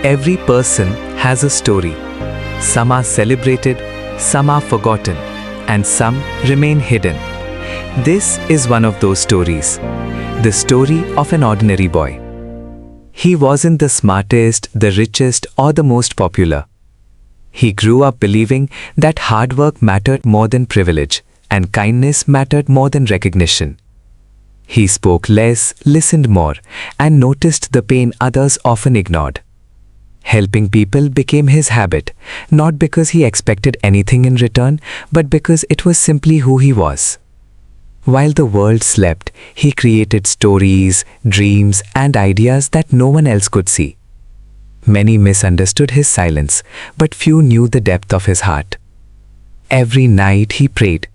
Every person has a story. Some are celebrated, some are forgotten, and some remain hidden. This is one of those stories. The story of an ordinary boy. He wasn't the smartest, the richest, or the most popular. He grew up believing that hard work mattered more than privilege, and kindness mattered more than recognition. He spoke less, listened more, and noticed the pain others often ignored. Helping people became his habit, not because he expected anything in return, but because it was simply who he was. While the world slept, he created stories, dreams, and ideas that no one else could see. Many misunderstood his silence, but few knew the depth of his heart. Every night he prayed,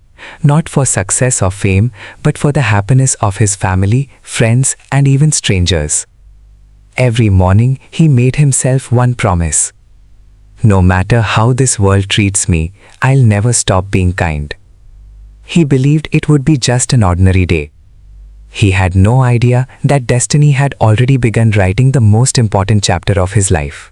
not for success or fame, but for the happiness of his family, friends, and even strangers. Every morning he made himself one promise. No matter how this world treats me, I'll never stop being kind. He believed it would be just an ordinary day. He had no idea that destiny had already begun writing the most important chapter of his life.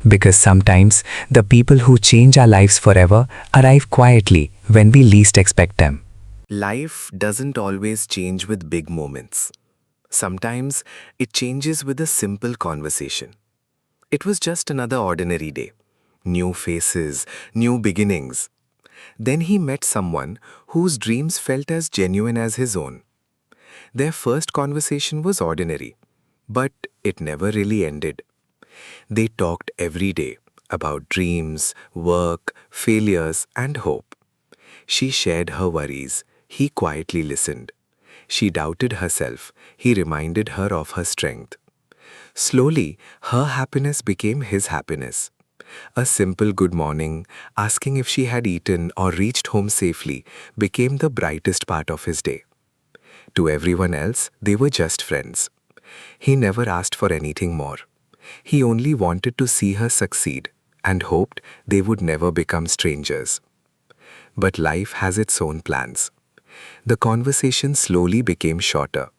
Because sometimes the people who change our lives forever arrive quietly when we least expect them. Life doesn't always change with big moments. Sometimes it changes with a simple conversation. It was just another ordinary day. New faces, new beginnings. Then he met someone whose dreams felt as genuine as his own. Their first conversation was ordinary, but it never really ended. They talked every day about dreams, work, failures, and hope. She shared her worries. He quietly listened. She doubted herself. He reminded her of her strength. Slowly, her happiness became his happiness. A simple good morning, asking if she had eaten or reached home safely, became the brightest part of his day. To everyone else, they were just friends. He never asked for anything more. He only wanted to see her succeed and hoped they would never become strangers. But life has its own plans. The conversation slowly became shorter.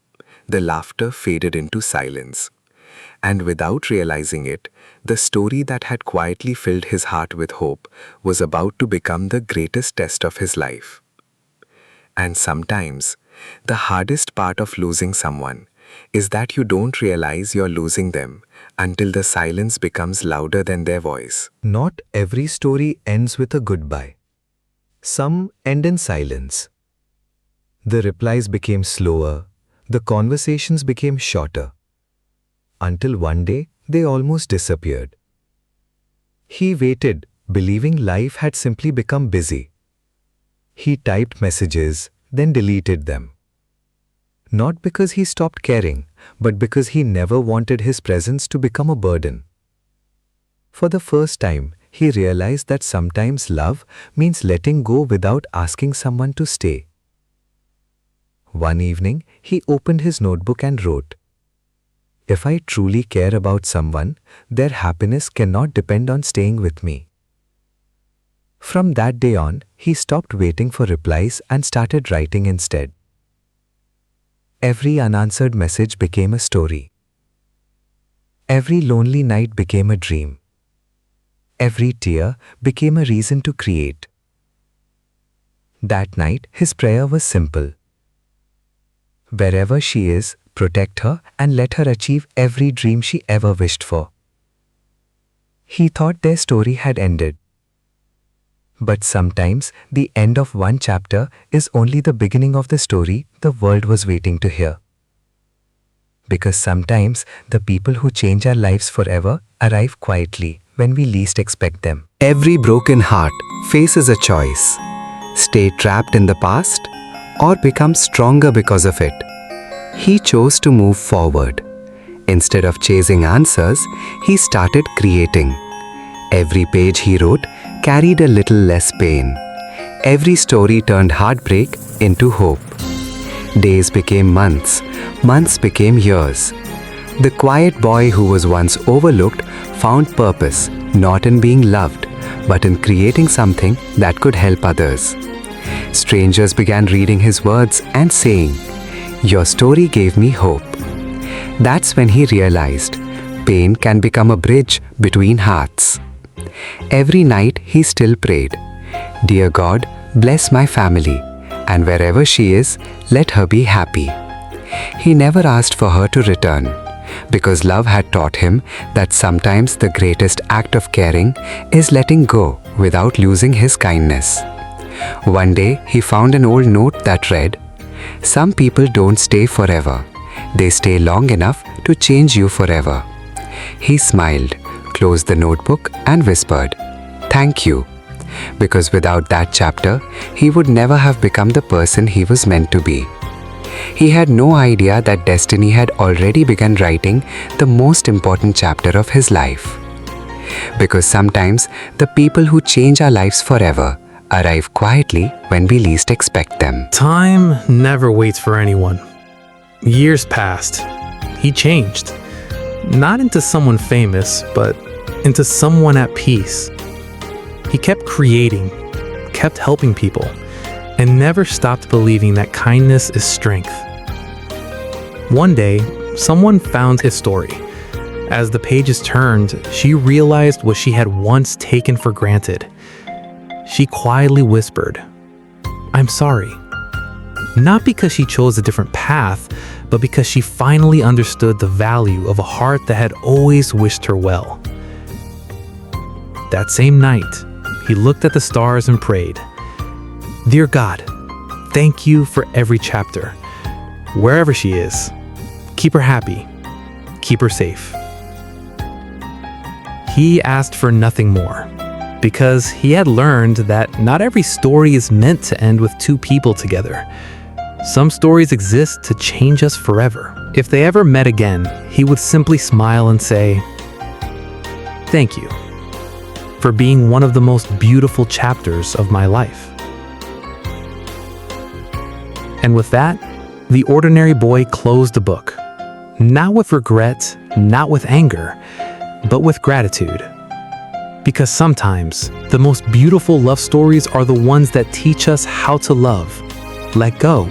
The laughter faded into silence. And without realizing it, the story that had quietly filled his heart with hope was about to become the greatest test of his life. And sometimes, the hardest part of losing someone is that you don't realize you're losing them until the silence becomes louder than their voice. Not every story ends with a goodbye. Some end in silence. The replies became slower, the conversations became shorter. Until one day, they almost disappeared. He waited, believing life had simply become busy. He typed messages, then deleted them. Not because he stopped caring, but because he never wanted his presence to become a burden. For the first time, he realized that sometimes love means letting go without asking someone to stay. One evening, he opened his notebook and wrote, "If I truly care about someone, their happiness cannot depend on staying with me." From that day on, he stopped waiting for replies and started writing instead. Every unanswered message became a story. Every lonely night became a dream. Every tear became a reason to create. That night, his prayer was simple. Wherever she is, protect her and let her achieve every dream she ever wished for. He thought their story had ended. But sometimes the end of one chapter is only the beginning of the story the world was waiting to hear. Because sometimes the people who change our lives forever arrive quietly when we least expect them. Every broken heart faces a choice. Stay trapped in the past or become stronger because of it. He chose to move forward. Instead of chasing answers, he started creating. Every page he wrote carried a little less pain. Every story turned heartbreak into hope. Days became months, months became years. The quiet boy who was once overlooked found purpose not in being loved, but in creating something that could help others. Strangers began reading his words and saying, "Your story gave me hope." That's when he realized pain can become a bridge between hearts. Every night he still prayed, "Dear God, bless my family, and wherever she is, let her be happy." He never asked for her to return, because love had taught him that sometimes the greatest act of caring is letting go without losing his kindness. One day he found an old note that read, "Some people don't stay forever. They stay long enough to change you forever." He smiled, closed the notebook and whispered, "Thank you," because without that chapter, he would never have become the person he was meant to be. He had no idea that destiny had already begun writing the most important chapter of his life. Because sometimes the people who change our lives forever arrive quietly when we least expect them. Time never waits for anyone. Years passed. He changed. Not into someone famous, but into someone at peace. He kept creating, kept helping people, and never stopped believing that kindness is strength. One day, someone found his story. As the pages turned, she realized what she had once taken for granted. She quietly whispered, "I'm sorry." Not because she chose a different path, but because she finally understood the value of a heart that had always wished her well. That same night, he looked at the stars and prayed, "Dear God, thank you for every chapter. Wherever she is, keep her happy, keep her safe." He asked for nothing more, because he had learned that not every story is meant to end with two people together. Some stories exist to change us forever. If they ever met again, he would simply smile and say, "Thank you for being one of the most beautiful chapters of my life." And with that, the ordinary boy closed the book, not with regret, not with anger, but with gratitude. Because sometimes the most beautiful love stories are the ones that teach us how to love, let go,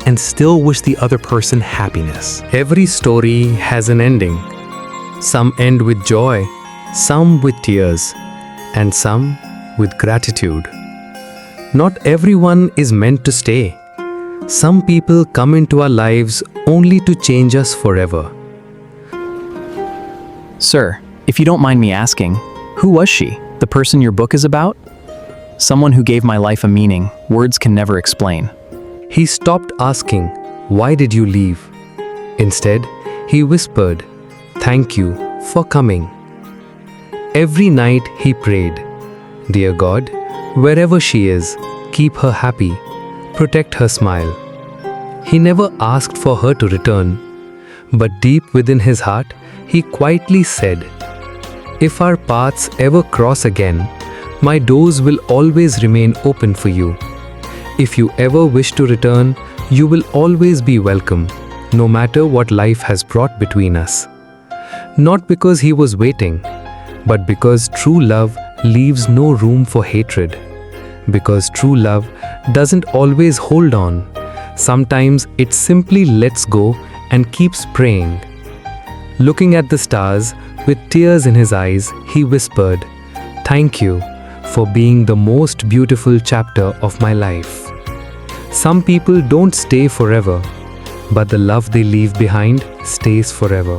and still wish the other person happiness. Every story has an ending. Some end with joy, some with tears, and some with gratitude. Not everyone is meant to stay. Some people come into our lives only to change us forever. Sir, if you don't mind me asking, who was she, the person your book is about? Someone who gave my life a meaning words can never explain. He stopped asking, "Why did you leave?" Instead, he whispered, "Thank you for coming." Every night he prayed, "Dear God, wherever she is, keep her happy, protect her smile." He never asked for her to return, but deep within his heart, he quietly said, "If our paths ever cross again, my doors will always remain open for you. If you ever wish to return, you will always be welcome, no matter what life has brought between us." Not because he was waiting, but because true love leaves no room for hatred. Because true love doesn't always hold on. Sometimes it simply lets go and keeps praying. Looking at the stars with tears in his eyes, he whispered, "Thank you for being the most beautiful chapter of my life." Some people don't stay forever, but the love they leave behind stays forever.